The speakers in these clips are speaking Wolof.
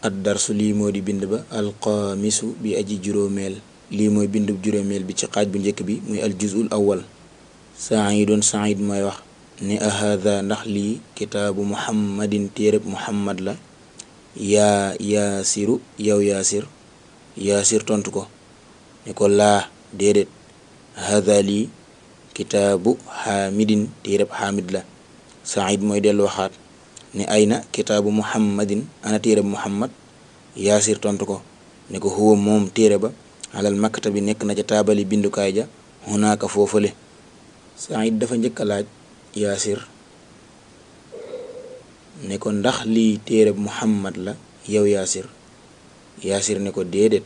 ad darsu lii moo di bind ba alxaamisu bi aji juróomeel lii mooy bindub juróomeel bi ci xaaj bu njëkk bi muy al juzul awwal. saidun said mooy wax ne ahada ndax lii kitaabu muhammadin téereb muhammad la yaa yaasiru yow yaasir. yaasir tontu ko ne ko laa déedéet. hada lii kitaabu xaamidin téereb xaamid la. said mooy dellu waxaat ne ayna kitaabu muhammadin ana téereb muhammad. yaasir tontu ko ne ko huwa moom téere ba alal maktabi nekk na ca taabali bindukaay ja hunaaka foofale. said dafa njëkk a laaj yaasir ne ko ndax lii téereb muhammad la yow yaasir. yaasir ne ko déedéet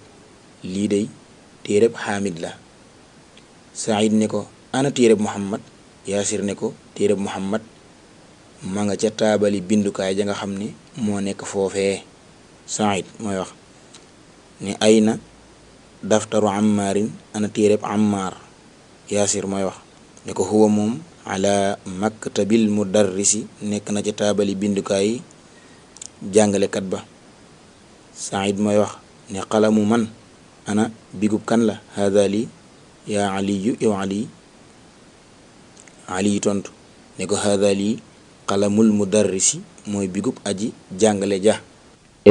lii day téereb xaamid la. said ne ko ana téereb muhammad. yaasir ne ko téereb muhammad ma nga ca taabali bindukaay ja nga xam ne moo nekk foofee. said mooy wax ne ayna daftaru ammaarin ana téereb ammaar. yaasir mooy wax ne ko huwa moom ala maktabil mudarrisi nekk na ca taabali bindukaay jàngalekat ba. said mooy wax ne qalamu man ana bigub kan la. hada lii yaa aliyu yow ali. ali tontu ne ko hada lii qalamul mudarrisi mooy bigub aji jàngale ja.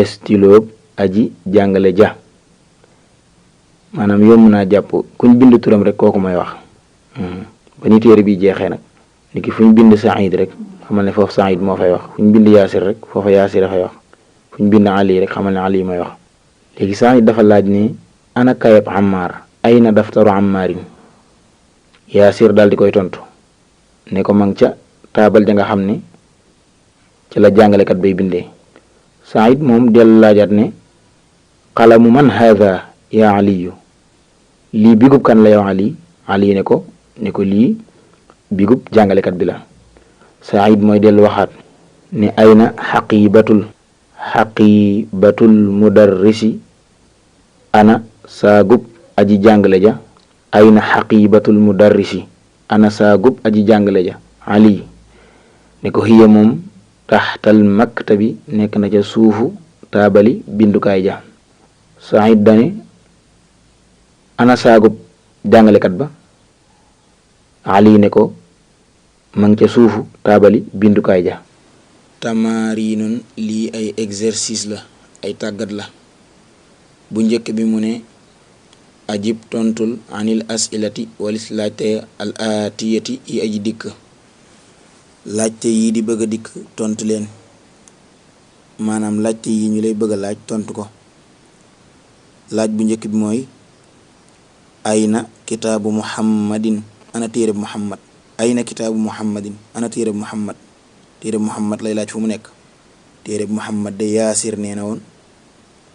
stylob aji jàngale ja maanaam yomb naa jàpp kuñ bind turam rek kooku may wax. ba ni téere bi jeexee nag ni ki fu ñu bind said rek xamal ne foofu said moo fay wax. fu ñu bind yaasir rek foofa yaasir a fay wax. fu ñu bind ali rek xamal ne ali may wax. léegi said dafa laaj ne ana kayab ammaar ayna daftaru ammaarin. yaasir daal di koy tontu ne ko mang ca taabal ja nga xam ne ci la jàngalekat bay bindee. said moom dellu laajaat ne qalamu man haada yaa aliyu. lii bigub kan la yow ali. ali ne ko lii bigub jàngalekat bi la. said mooy dellu waxaat ne ayna xaqibatul mudarrisi ana saagub aji jàngale ja. ayna xaqibatul mudarrisi ana saagub aji jàngale ja. ali ne ko hiya moom taxtal maktabi nekk na ca suufu taabali bindukaay ja. said dane ana saagub jàngalekat ba. ali ne ko ma ngi ca suufu taabali bindukaay ja. tamarinun lii ay exercice la ay tàggat la. bu njëkk bi mu ne ajib tontul anil asilati walis laajte al atiyati yi aji dikk. laajte yi di bëgg a dikk tontu leen maanaam laajte yi ñu lay bëgg a laaj tontu ko. laaj bu njëkk bi mooy ayna kitaabu muhammadin ana téereb muhammad. ayna kitaabu muhammadin ana téereb muhammad. téereb muhammad lay laaj fu mu nekk. téereb muhammad de yaasir nee na woon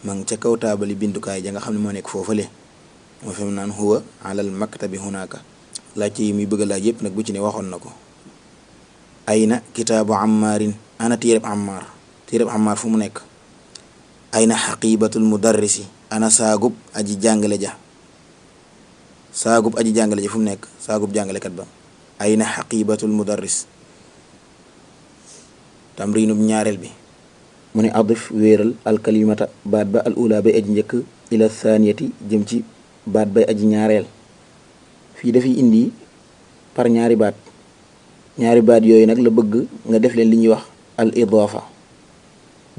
ma ngi ca kaw taabali bindukaay ja nga xam ne moo nekk foofale. moo fi mu naan huwa alal maktabi hunaaka. laajte yi muy bëgg a laaj yépp nag bu ci ne waxoon na ko. ayna kitaabu ammaarin ana téereb ammaar. téereb ammaar fu mu nekk. ayna xaqibatul mudarrisi ana saagub aji jàngale ja. saagub aji jàngale ja fu mu nekk. saagub jàngalekat ba. ayna xaqibatul mudarris. tamrinub ñaareel bi mu ne adif wéeral alkalimata baat ba al ula bay aji njëkk ila thaniyati jëm ci baat bay aji ñaareel. fii dafay indi par ñaari baat. ñaari baat yooyu nag la bëgg nga def leen li ñuy wax al idaafa.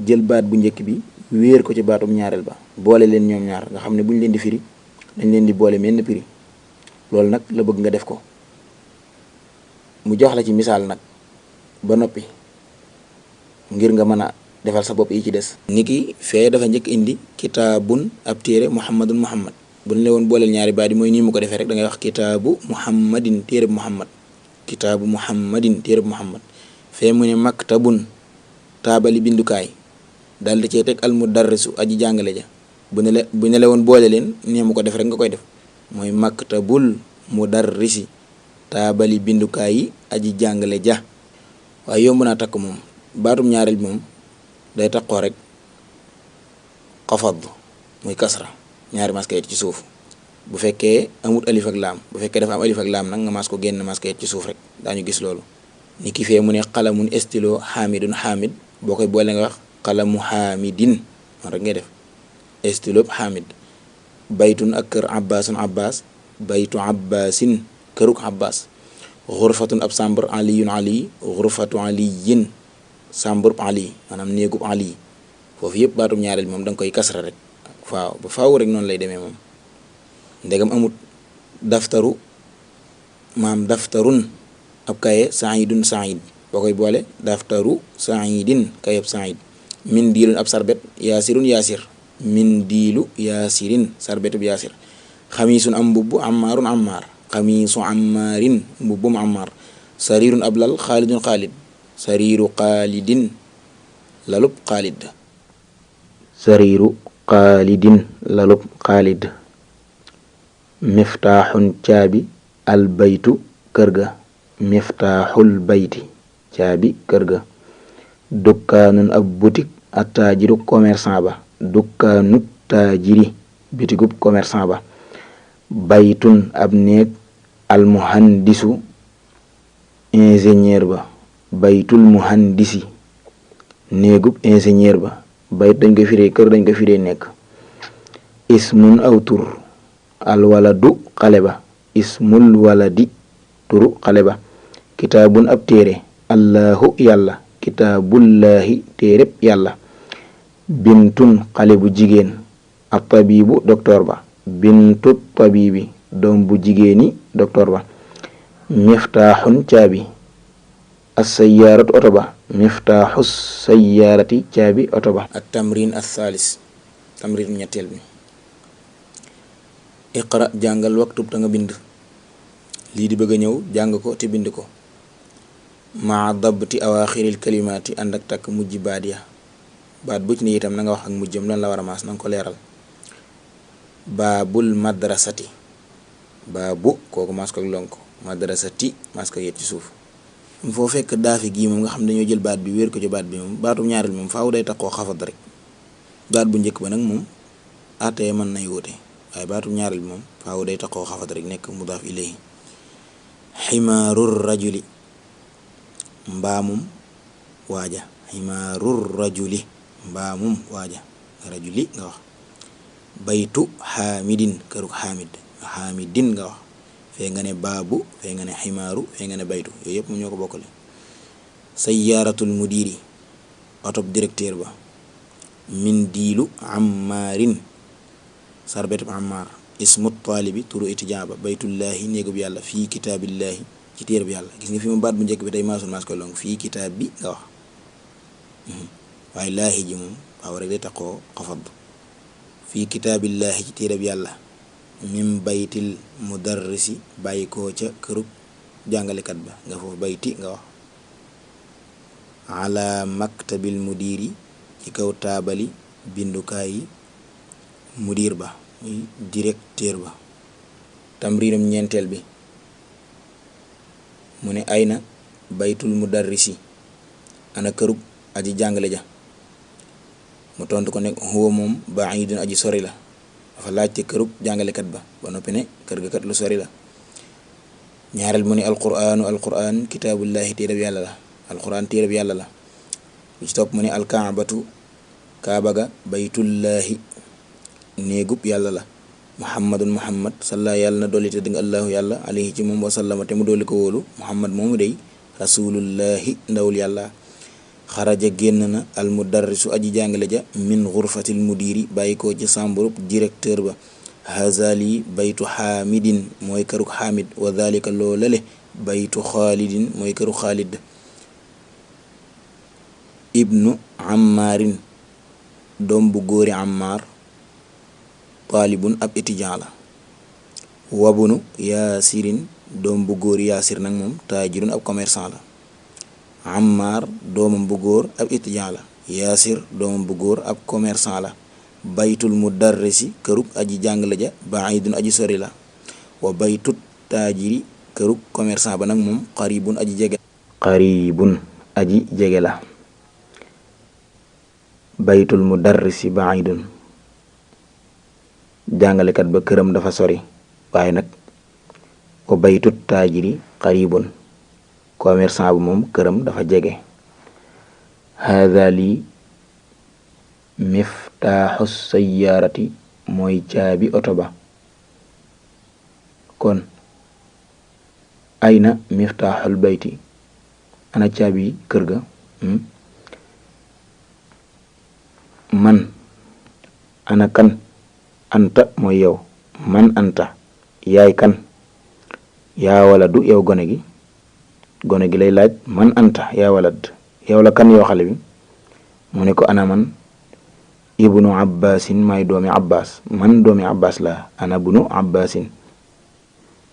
jël baat bu njëkk bi wéer ko ci baatum ñaareel ba boole leen ñoom ñaar nga xam ne buñ leen di firi dañ leen di boole menn piri. loolu nag la bëgg nga def ko. mu jox la ci misaal nag ba noppi ngir nga mën a defal sa bopp yi ci des. niki fee dafa njëkk indi kitaabun ab téere muhammadun muhammad. bu ñu la woon booleel ñaari baat yi mooy nii mu ko defee rek da ngay wax kitaabu muhammadin téere bu muhammad. kitaabu muhammadin téere bu muhammad. fee mu ne maktabun taabali bindukaay daal di cee teg al mudarrisu aji jàngale ja. bu ne la woon boole leen nii mu ko def rek nga koy def mooy maktabul mudarrisi taabali bindukaay yi aji jàngale ja. waaye yomb naa takk moom. baatum ñaareel bi moom day takkoo rek xafad muy kasra ñaari maska ci suuf. bu fekkee amut alif ak laam. bu fekkee dafa am alif ak laam nag nga mas ko génn maska ci suuf rek daañu gis loolu. ni ki fee mu ne xalamun stylo xaamidun xaamid boo koy boole nga wax xalamu xaamidin man rek ngay def istulub xaamid. baytun ak kër abbaasun abbas, baytu abbaasin këruk abbas. xurfatun ab sàmbur aliyun ali, xurfatu aliyin sàmburub ali maanaam néegub ali. foofu yëpp baatum ñaareel moom da nga koy kasra rek waaw ba faaw rek noonu lay demee moom ndegam amut daftaru maam daftarun ab kaye saidun said boo koy boole daftaru saidin kayeb said. min diilun ab sarbet yaasirun yaasir, min diilu yaasirin sarbetub yaasir. xamiisun am mbubb ammaarun ammaar, xamiisu ammaarin mbubbum ammaar. sariirun ab lal xaalidun xaalid, sariiru xaalidin lalub xaalid. sariiru xaalidin lalub xaalid. miftaaxun caabi al baytu kër ga, miftaaxul bayti caabi kër ga. dukkaanun ab butik attaajiru commerçant ba, dukkaanu taajiri bitigub commerçant ba. baytun ab néeg almuhandisu ingénieur ba, baytul muhandisi néegub ingénieur ba. bayt dañ ko firee kër, dañ ko firee nekk. ismun aw tur alwaladu xale ba, ismul waladi turu xale ba. kitaabun ab téere allahu yàlla, kitaabullaahi téereb yàlla. bintun xale bu jigéen ab tabibu docteur ba, bintu tabibi doom bu jigéeni docteur ba. miftaaxun caabi assayaaratu oto ba, miftaaxu sayaarati caabi oto ba. ak tamrin athaalis tamrin ñetteel bi. iqra jàngal waktub ta nga bind. lii di bëgg a ñëw jàng ko te bind ko. maa dabti awaaxiril kalimaati ànd ak takk mujj baat ya. baat bu ci ne itam na nga wax ak mujjam lan la war a maas na nga ko leeral. baabul madrasati, baabu kooku maas ko ak lonk, madrasati maas ko yet ci suuf. foo fekk daafi gii moom nga xam dañoo jël baat bi wéer ko ci baat bi moom baatu ñaareel moom faaw day taxoo xafat rek. baat bu njëkk ba nag moom àttee mën nay wóote waaye baatu ñaareel bi moom faaw day taxoo xafat rek nekk mudaaf ilayhi. ximaarur rajuli mbaamum waaja, ximaarur rajuli mbaamum waaja, rajuli nga wax. baytu xaamidin këruk xaamid, xaamidin nga wax. fee nga ne baabu, fee nga ne ximaaru, fee nga ne baytu, yooyu yëpp mu ñoo ko bokkale. sayaaratul mudiri otob directeur ba. min diilu ammaarin sarbetub ammaar. ismu taalibi turu étudiant ba. baytullaahi néegub yàlla. fii kitaabillaahi ci téereb yàlla. gis nga fi mu baat bu njëkk bi tey maasul maas koy long fii kitaab bi nga wax waaye laahi ji moom waaw rek day taxoo xafad. fii kitaabillaahi ci téereb yàlla. min baytil mudarrisi bàyyi koo ca kërub jàngalekat ba nga foofu bayti nga wax. ala maktabil mudiri ci kaw taabali bindukaayi mudir ba muy directeur ba. tamrinam ñeenteel bi mu ne ayna baytul mudarrisi ana kërub aji jàngale ja. mu tontu ko nekk huwa moom baidun aji sori la. dafa laajte kërub jàngalekat ba ba noppi ne kër ga kat lu sori la. ñaareel mu ne alquraanu alquraan kitaabullaahi téereb yàlla la. alquraan téereb yàlla la. lu ci topp mu ne alkaabatu kaaba ga baytullaahi néegub yàlla la. muhammadun muhammad salla yàlla na dolli te dëgg allahu yàlla alayhi ci moom wasallama te mu dolli ko wóolu. muhammad moomu day rasulullahi ndawul yàlla. xaraja génn na al mudarrisu aji jàngale ja min xurfatil mudiri bàyyi ko ci sàmburub directeur ba. hazali baytu xaamidin mooy këruk xaamid wa dhalika loolale baytu xaalidin mooy këruk xaalid. ibnu ammaarin doom bu góori ammaar taalibun ab étudiant la. wabunu yaasirin doom bu góori yaasir nag moom taajirun ab commerçant la. Ammar doomam bu góor ab étudiant la. yaasir doomam bu góor ab commerçant la. baytul mudarrisi kërug aji jàngale ja baidun aji sori la. wa baytut taajiri kërug commerçant ba nag moom qaribun aji jege. qaribun aji jege la. baytul mudarrisi baidun jàngalekat ba këram dafa sori waaye nag wa baytut taajiri qaribun commerçant bu moom këram dafa jege. haada lii miftaaxu sayyaarati mooy caabi oto ba. kon ayna miftaaxul bayti ana caabi kër ga. man ana kan, anta mooy yow, man anta yaay kan, yaa waladu yow gone gi lay laaj man anta yaa walad yow la kan yow xale bi. mu ne ko ana man ibnu abbasin maay doomi abbas, man doomi abbas la, ana bunu abbasin.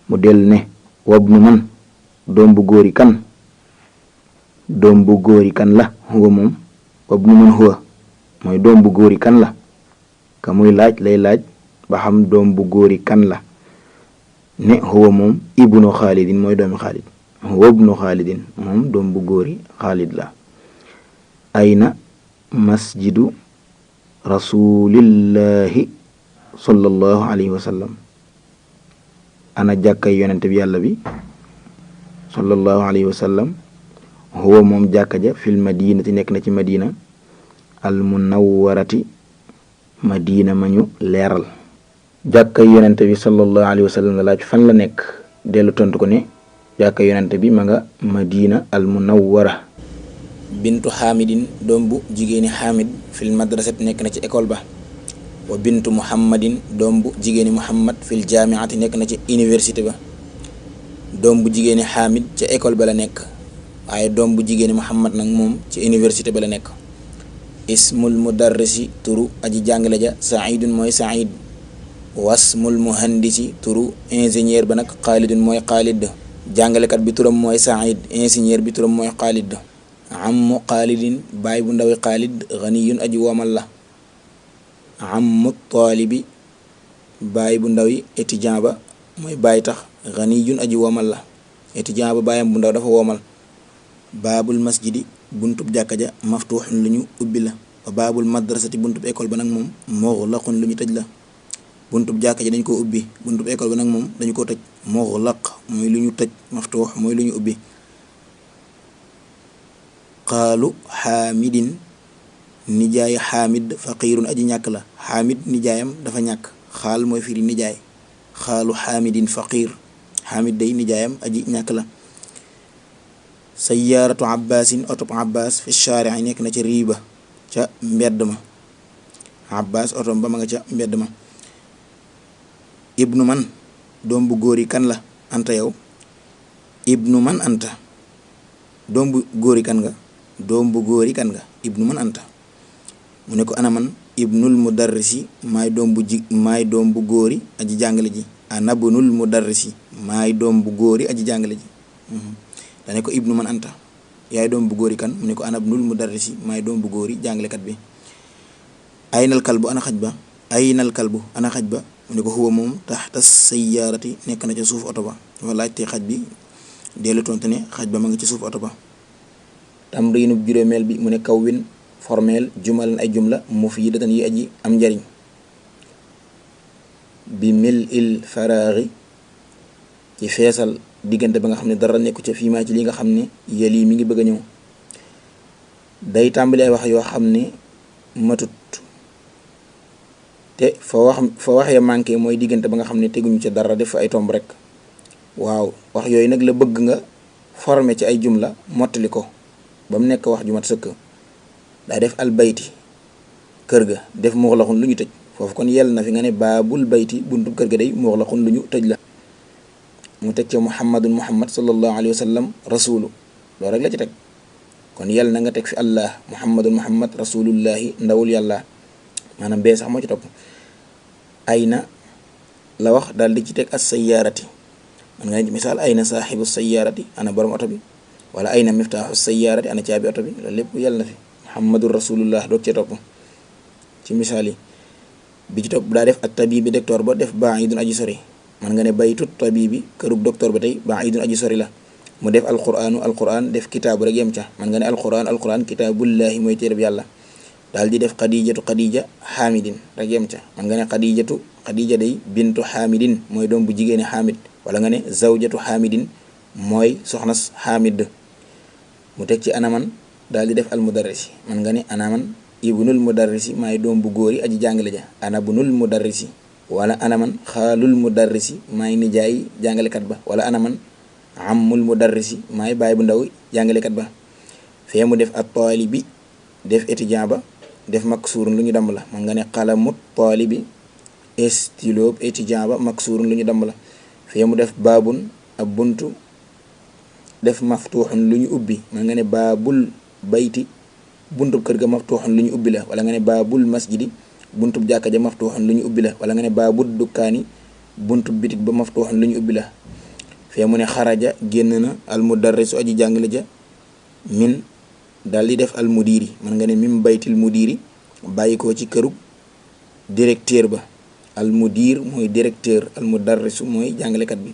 mu del ne wabnu man doom bu góori kan, doom bu góori kan la, huwa moom wabnu man huwa mooy doom bu góori kan la. ka muy laaj lay laaj ba xam doom bu góori kan la. ne huwa moom ibnu xaalidin mooy doomi xaalid, huwa ibnu xaalidin moom doom bu góori xaalid la. ayna masjidu rasulillahi sallallahu alayhi wa sallam ana jàkkay yonente bi yàlla bi sallallahu alayhi wa sallam. huwa moom jàkka ja fil madinati nekk na ci madina al munawwarati madina ma ñu leeral. jàkkay yonente bi sallallahu alayhi wa sallam la laaj fan la nekk, dellu tontu ko ne jàkkay yonente bi ma nga madina al munawwara. bintu xaamidin doom bu jigéeni xaamid fil madrasati nekk na ci école ba. wa bintu muhammadin doom bu jigéeni muhammad fil jaamiati nekk na ci université ba. doom bu jigéeni xaamid ca école ba la nekk, waaye doom bu jigéeni muhammad nag moom ci université ba la nekk. ismul mudarrisi turu aji jàngale ja saidun mooy said. wasmul muhandisi turu ingénieur ba nag xaalidun mooy xaalid. jàngalekat bi turam mooy said, ingénieur bi turam mooy xaalid. ammu xaalidin baay bu ndawi xaalid ganiyun aji womal la. ammu taalibi baay bu ndawi étudiant ba mooy baay tax ganiyun aji womal la, étudiant ba baayam bu ndaw dafa womal. baabul masjidi buntub jàkka ja maftuuxun lu ñu ubbi la. wa baabul madrasati buntub école ba nag moom muxlaqun lu ñu tëj la. buntub jàkka ja dañ koo ubbi, buntub école ba nag moom dañu koo tëj. muxlaq mooy lu ñu tëj, maftuux mooy lu ñu ubbi. xaalu xaamidin nijaay xaamid faqiirun aji ñàkk la. xaamid nijaayam dafa ñàkk, xaal mooy firi nijaay. xaalu xaamidin faqiir, xaamid day nijaayam aji ñàkk la. sayyaaratu abbaasin otop abbas fi shaari nekk na ca riiba ca mbedd ma. abbas otom ba ma nga ca mbedd ma. ibnu man doom bu góori kan la, anta yow. ibnu man anta doom bu góori kan nga, doom bu góori kan nga. ibnu man anta. mu ne ko ana man ibnul mudarrisi maay doom bu góori aji jàngale ji. ana bunul mudarrisi maay doom bu góori aji jàngale ji. dane ko ibnu man anta yaay doom bu góori kan, mu ne ko ana bunul mudarrisi maay doom bu góori jàngalekat bi. aynal kalbu ana xaj ba, aynal kalbu ana xaj ba, mu ne ko huwa moom taxta sayyaarati nekk na ca suuf oto ba. dafa laajte xaj bi, dellu tontu ne xaj ba ma nga ci suuf oto ba. tamriinub juróomeel bi mu ne kawwin formel jumalan ay jumla mufiidatan yi aji am njariñ. bi mil il faraaxi ci feesal diggante ba nga xam ne dara nekku ca fiimaa ci li nga xam ne yel yi mi ngi bëgg a ñëw. day tàmbali ay wax yoo xam ne matut te fa waxee manqué mooy diggante ba nga xam ne teguñu ca dara def ay tomb rek. waaw wax yooyu nag la bëgg nga formé ci ay jumla mottali ko ba mu nekk wax ju mat sëkk. daa def albayti kër ga, def muxlaxun lu ñu tëj. foofu kon yell na fi nga ne baabul bayti buntu kër ga day muxlaxun lu ñu tëj la. mu teg ca muhammadun muhammad sallallahu alayhi wa sallam rasulu, loolu rek la ci teg. kon yell na nga teg fi allah muhammadun muhammad rasulullahi ndawul yàlla, maanaam bee sax moo ci topp. ayna la wax daal di ci teg as sayyaarati. man nga ne misaal ayna saaxibu sayyaarati ana borom oto bi, wala ayna miftaaxu sayyaarati ana caabi oto bi. loolu lépp yell na fi. muhammadun rasulullah doog cee topp ci misaal yi. bi ci topp daa def at tabibi docteur ba def baidun aji sori. man nga ne baytut tabibi kërub docteur ba tey baidun aji sori la. mu def alquran def kitaabu rek yem ca. man nga ne alquran kitaabullahi mooy téereb yàlla. daal di def xadijatu xadija xaamidin rek yem ca. man nga ne xadija day bintu xaamidin mooy doom bu jigéeni xaamid, wala nga ne zawjatu xaamidin mooy soxnas xaamid. mu teg ci anaman daal di def almudarrisi. man nga ne anaman ibnul mudarrisi maay doom bu góor yi aji jàngale ja. ana bunul mudarrisi wala ana man xaalul mudarrisi maay nijaay jàngalekat ba wala ana man ammul mudarrisi maay baay bu ndaw jàngalekat ba. fee mu def at taalibi def étudiant ba def maksuurun lu ñu damm la man nga ne qalamut taalibi stylo étudiant ba maksuurun lu ñu damm la. fee mu def baabun ab buntu def maftuuxun lu ñu ubbi man nga ne baabul bayti buntub kër ga maftuuxun lu ñu ubbi la wala nga ne baabul masjidi buntub jàkka ja maftuuxun lu ñu ubbi la wala nga ne baabul dukkaani buntub bitik ba maftuuxun lu ñu ubbi la. fee mu ne xaraja génn na al mudarrisu aji jàngale ja min daal di def al mudiri man nga ne mim baytil mudiri bàyyi ko ci këru directeur ba. al mudir mooy directeur al mudarrisu mooy jàngalekat bi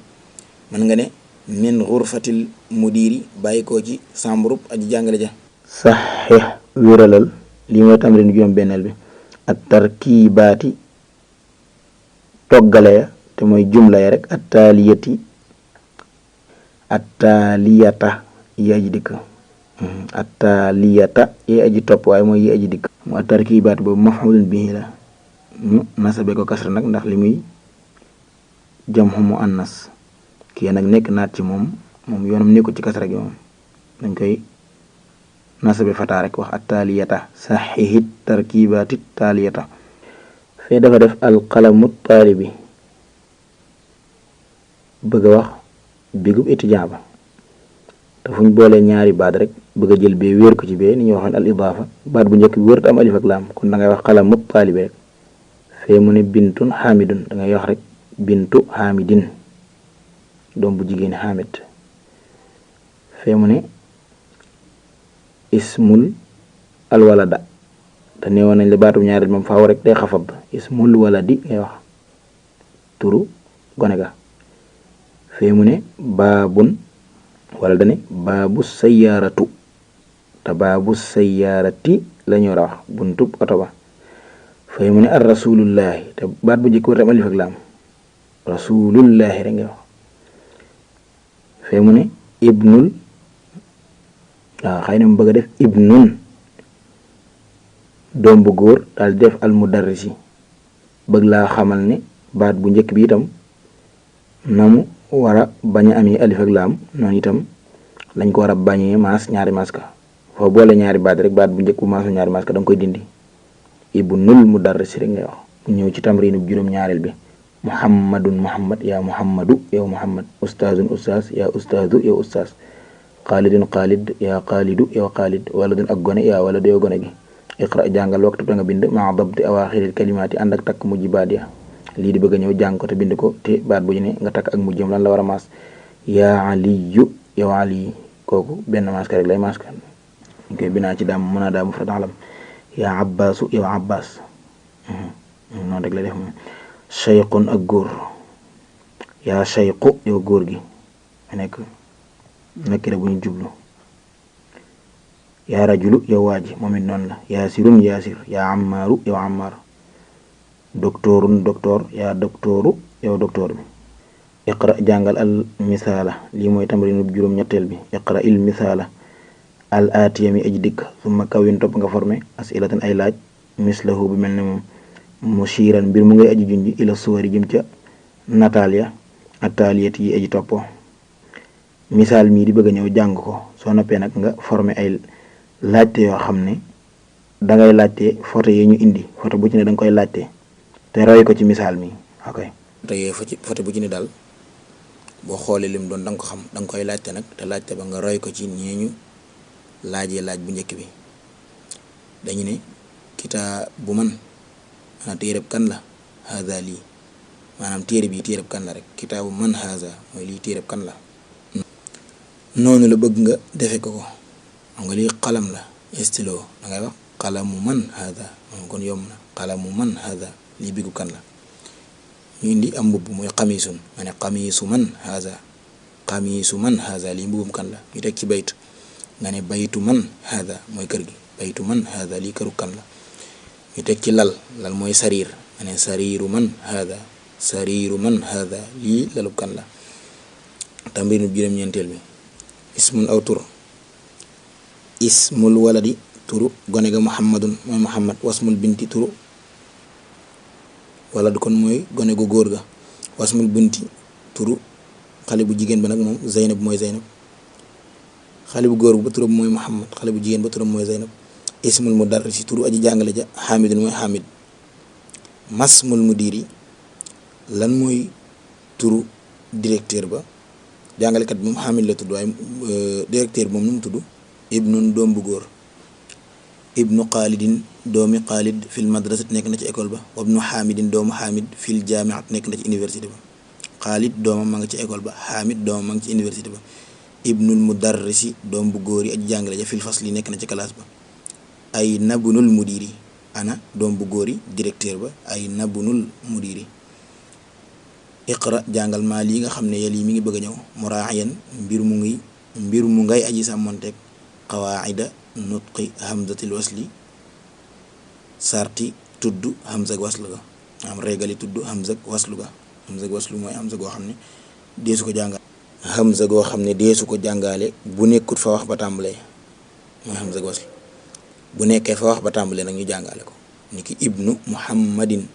man nga ne min xurfatil mudiri bàyyi ko ci sambrub aji jàngale ja. saxix wéralal lii mooy tamrin juróom benneel bi at tarkibaati toggale ya te mooy jumla ya rek attaaliyata yi aji dikk attaaliyata yi aji topp waaye mooy yi aji dikk mu at tarkibaat boobu maf'ulun bihi la ñu nasabe ko kasra nag ndax li muy jamhu muannas kii nag nekk naat ci moom yoonam nekkul ci kasra gi moom dañ koy nasabe fataa rek wax attaaliyata saxihit tarkibaati taaliyata. fee dafa def alqalamu taalibi bëgg a wax bigub étudiant ba te fuñ boolee ñaari baat rek bëgg a jël bee wéer ko ci bee ni ñuy waxoon al idaafa baat bu njëkk bi wërut am alif ak laam kon da ngay wax qalamu taalibi rek. fee mu ne bintun xaamidun da ngay wax rek bintu xaamidin doom bu jigéen xaamid. fee mu ne ismul alwalada te neewoon nañ la baatum ñaareel moom faaw rek day xafab ismul waladi ngay wax turu gone ga. fee mu ne baabun wala dane baabu sayaaratu te baabu sayaarati la ñu war a wax buntub oto ba. fee mu ne ar rasulullahi te baat bu njëkk war tam alif ak laam rasulullahi rek ngay wax. fee mu ne ibnul waaw xëy na mu bëgg a def ibnun doom bu góor daal di def al mudarrisi bëgg laa xamal ne baat bu njëkk bi itam na mu war a bañ a amee alif ak laam noonu itam lañ ko war a bañee maas ñaari maas ka foo boole ñaari baat rek baat bu njëkk bu maasu ñaari maas ka da nga koy dindi ibnul mudarrisi rek ngay wax. ñëw ci tamriinu juróom-ñaareel bi muhammadun muhammad yaa muhammadu yow muhammad ustaazun ustaaz yaa ustaazu yow ustaaz xaalidun xaalid yaa xaalidu yow xaalid waladun ak gone yaa waladu yow gone gi. iqra jàngal waxtu te nga bind maa dabti awaaxiril kalimaati ànd ak takk mujj baat ya lii di bëgg a ñëw jàng ko te bind ko te baat bu ñu ne nga takk ak mujjam lan la war a maas. yaa aliyu yow ali kooku benn maas ka rek lay maas ka ñu koy binaa ci daam mën a daa mufrad alam. yaa abbaasu yow abbaas noonu rek la def moom. cheyqun ak góor yaa cheyqu yow góor gi nekk nakira bu ñu jublu. yaa rajulu yow waaji moom it noonu la. yaasirun yaasir yaa ammaaru yow ammaar. doktorun doktor yaa doktooru yow doktoor bi. iqra jàngal al misaala lii mooy tamrinu juróom-ñetteel bi. iqra il misaala al aatiya mi aji dikk summa kawin topp nga formé asilatan ay laaj mislahu bu mel ne moom mushiran mbir mu ngay aji junji ila suwari jëm ca nataal ya ataaliyat yi aji toppoo. misaal mii di bëgg a ñëw jàng ko soo noppee nag nga formé ay laajte yoo xam ne dangay laajte photo yi ñu indi photo bu ci ne danga koy laajte te roy ko ci misaal mi. ok photo bu ci ne daal boo xoolee lim doon danga ko xam danga koy laajte nag te laajte ba nga roy ko ci ñee ñu laajee laaj bu njëkk bi. dañu ne kitaabu man maanaam téereb kan la haza lii maanaam téere bi téereb kan la rek kitaabu man haza mooy lii téereb kan la. noonu la bëgg nga defe ko xam nga lii xalam la stylo da ngay wax xalamu man haza moom kon yomb na xalamu man haza lii bigu kan la. ñu indi am mbubb mooy xamisun ma ne xamisu man haza xamisu man haza lii mbubum kan la. ñu teg ci bayt nga ne baytu man haza mooy kër gi baytu man haza lii këru kan la. ñu teg ci lal mooy sariir nga ne sariiru man haza sariiru man haza lii lalub kan la. tamriinu juróom-ñeenteel bi ismun aw tur ismul waladi turu gone ga muhammadun mooy muhammad. wasmul binti turu wala du kon mooy gone gu góor ga. wasmul binti turu xale bu jigéen ba nag moom Zeynab mooy Zeynab. xale bu góor ba turam mooy muhammad, xale bu jigéen ba turam mooy Zeynab. ismul mudarrisi turu aji jàngale ja xaamidun mooy xaamid. masmul mudiri lan mooy turu directeur ba. jàngalekat bi moom xaamid la tudd waaye directeur bi moom nu mu tudd. ibnun doom bu góor. ibnu xaalidin doomi xaalid fil madrasat nekk na ci école ba. wabnu xaamidin doomu xaamid fil jaamiat nekk na ci université ba. xaalid doomam ma nga ci école ba. xaamid doomam ma nga ci université ba. ibnul mudarrisi doom bu góor yi aji jàngale ja fil fasli nekk na ci classe ba. ay nabunul mudiri ana doom bu góor yi directeur ba. ay nabunul mudiri. iqra jàngal maa lii nga xam ne yel yi mi ngi bëgg a ñëw. muraayan mbir mu ngay aji sàmmonteeg qawaida nutqi hamzatil wasli sarti tudd hamza ak waslu ga. am régali tudd hamza ak waslu ga. hamza ak waslu mooy hamza goo xam ne deesu ko jàngal. hamza goo xam ne deesu ko jàngaale bu nekkut fa wax ba tàmbalee mooy hamza ak waslu. bu nekkee fa wax ba tàmbalee nag ñu jàngale ko. ni ki ibnu muhammadin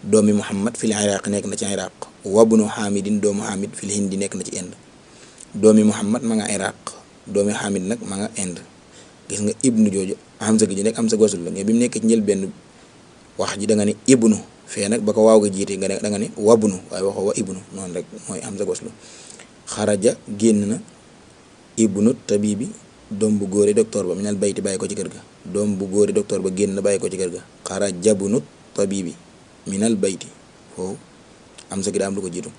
doomi muhammad fil iraq nekk na ci iraq. wabnu xaamidin doomu xaamid fil hindi nekk na ci Inde. doomi muhammad ma nga iraq, doomi xaamid nag ma nga Inde. gis nga ibnu jooju hamza gi ji nekk hamza waslu la mais bi mu nekkee ci njëlbéen wax ji da nga ne ibnu fee nag ba ko waaw ga jiite da nga ne wabnu waaye waxoo wa ibnu noonu rek mooy hamza waslu. xaraja génn na ibnu tabibi doom bu góori docteur ba minal bayti bàyyi ko ci kër ga. doom bu góori docteur ba génn na bàyyi ko ci kër ga. xaraja ibnu tabibi minal bayti foofu hamza gi daa am lu ko jiitu.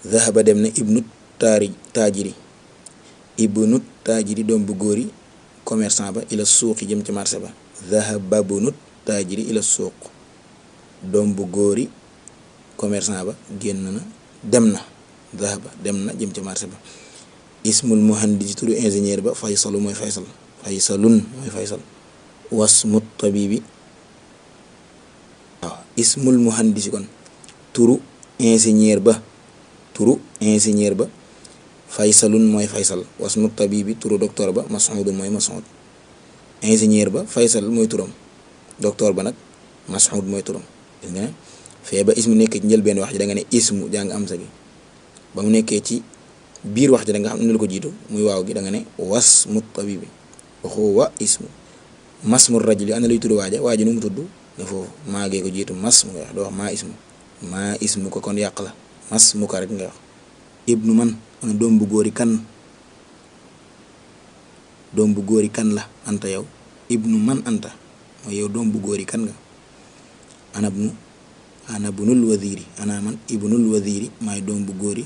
zahaba dem na ibnu taajiri. ibnu taajiri doom bu góori commerçant ba ila suuqi jëm ci marché ba. zahaba ibnu taajiri ila suuq doom bu góori commerçant ba génn na dem na. zahaba dem na jëm ci marché ba. ismul muhandisi turu ingénieur ba faysalu mooy faysal. faysalun mooy faysal. wasmut tabibi waaw ismul muhandisi kon turu ingénieur ba faysalun mooy faysal. wasmut tabibi turu docteur ba mas'udun mooy mas'ud. ingénieur ba faysal mooy turam, docteur ba nag mas'ud mooy turam. gis nga ne fee ba ismu nekkee ci njëlbeen wax ji da nga ne ismu jàng am sa gi. ba mu nekkee ci biir wax ji da nga xam ne lu ko jiitu muy waaw gi da nga ne wasmut tabibi waxoo wa ismu. masmur rajuli ana lay tudd waaja nu mu tudd ne foofu maa gee ko jiitu masmu nga wax doo wax maa ismu ko kon yàq la. masmu ko rek nga wax. ibnu man ana doom bu góori kan la anta yow. ibnu man anta mooy yow doom bu góori kan nga. ana bunul waziri ana man ibnul waziri maay doom bu góori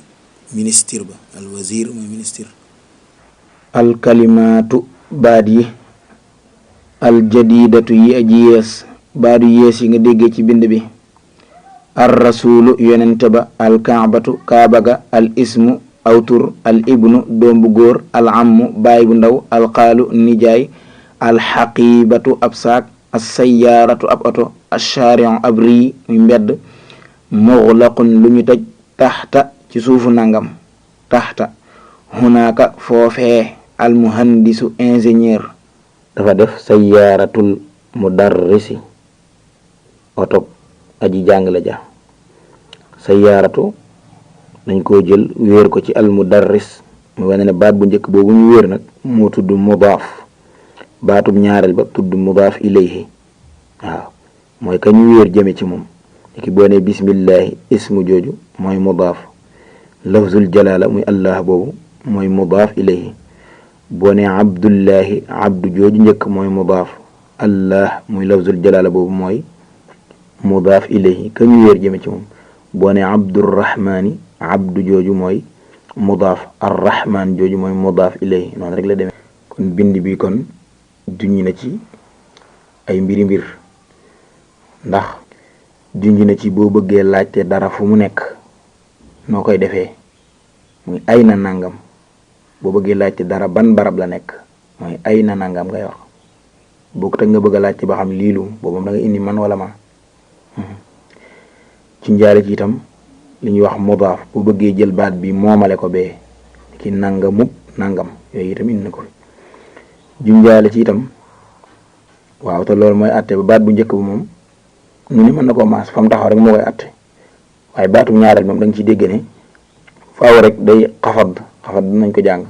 ministre ba. al wazir mooy ministre. al kalimaatu baat yi. al jadidatu yi aji yees baadu yees yi nga déggee ci bind bi. ar rasulu yonente ba. al kaabatu kaaba ga. al ismu awtur. al ibnu doom bu góor. al ammu baay bu ndaw. al xaalu nijaay. al xaqibatu ab saak. as sayaaratu ab oto. ashaariu ab rii muy mbedd. muxlaqun lu ñu tëj. taxta ci suufu nangam. taxta hunaaka foofee. al muhandisu ingénieur dafa def sayaaratul mudarrisi oto aji jàngale ja. sayaaratu dañ koo jël wéer ko ci al mudarris mu wane ne baat bu njëkk boobu ñu wéer nag moo tudd mudaaf. baatub ñaareel ba tudd mudaaf ilayhi waaw mooy ka ñu wéer jëme ci moom. ki boo ne bismillahi ismu jooju mooy mudaaf. lafzul jalaala muy allah boobu mooy mudaaf ilayhi. boo ne abdullahi abdu jooju njëkk mooy mudaaf. allah muy lafzul jalaala boobu mooy mudaaf ilayhi ka ñu wéer jëme ci moom. boo ne abdurrahmaani abdu jooju mooy mudaaf. arrahmaan jooju mooy mudaaf ilayhi noonu rek la demee. kon bind bi kon junj na ci ay mbir ndax junj na ci boo bëggee laajte dara fu mu nekk noo koy defee muy ay na nangam. boo bëggee laajte dara ban barab la nekk mooy ay na nangam ngay wax. boo teg nga bëgg a laajte ba xam liilu boobu da nga indi man wala ma. ci njaale ci itam li ñuy wax mudaaf boo bëggee jël baat bi moomale ko bee ki nangamub nangam yooyu itam indi na ko fi. ju njaale ci itam waaw te loolu mooy atte ba baat bu njëkk ba moom nu ni mën na koo maas fa mu taxaw rek moo koy atte waaye baatum ñaareel moom da nga ciy dégg ne faaw rek day xafad nañ ko jàng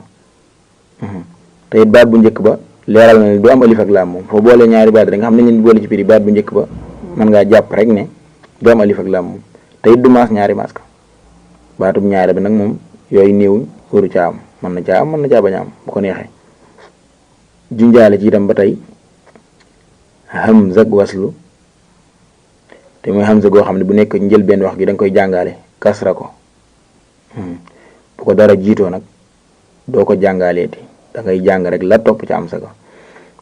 te it baat bu njëkk ba leeral na ne du am alif ak laam moom foo boolee ñaari baat rek nga xam ne ñu boole ci biir baat bu njëkk ba mën ngaa jàpp rek ne du am alif ak laam moom te it du maas ñaari maas ka baatum ñaareel bi nag moom yooyu néewuñ waru caa am mën na caa am mën na caa bañ a am bu ko neexee junjaale ci itam ba tey hamza ak waslu te mooy hamza goo xam ne bu nekk njëlbeen wax gi da nga koy jàngaale kasra ko bu ko dara jiitoo nag doo ko jàngaleeti da ngay jàng rek la topp ca am sa ko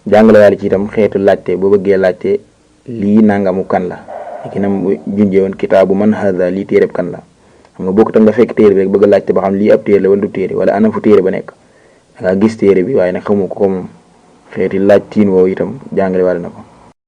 jàngale waale ci itam xeetu laajte boo bëggee laajte lii nangamu kan la ki nam junjee woon kitaabu man hada lii téereb kan la xam nga bokk tam nga fekk téere bi rek bëgg a laajte ba xam lii ab téere la wala du téere wala ana fu téere ba nekk da nga gis téere bi waaye nag xamu ko moom xeeti laaj tiin woowu itam jàngale waale na ko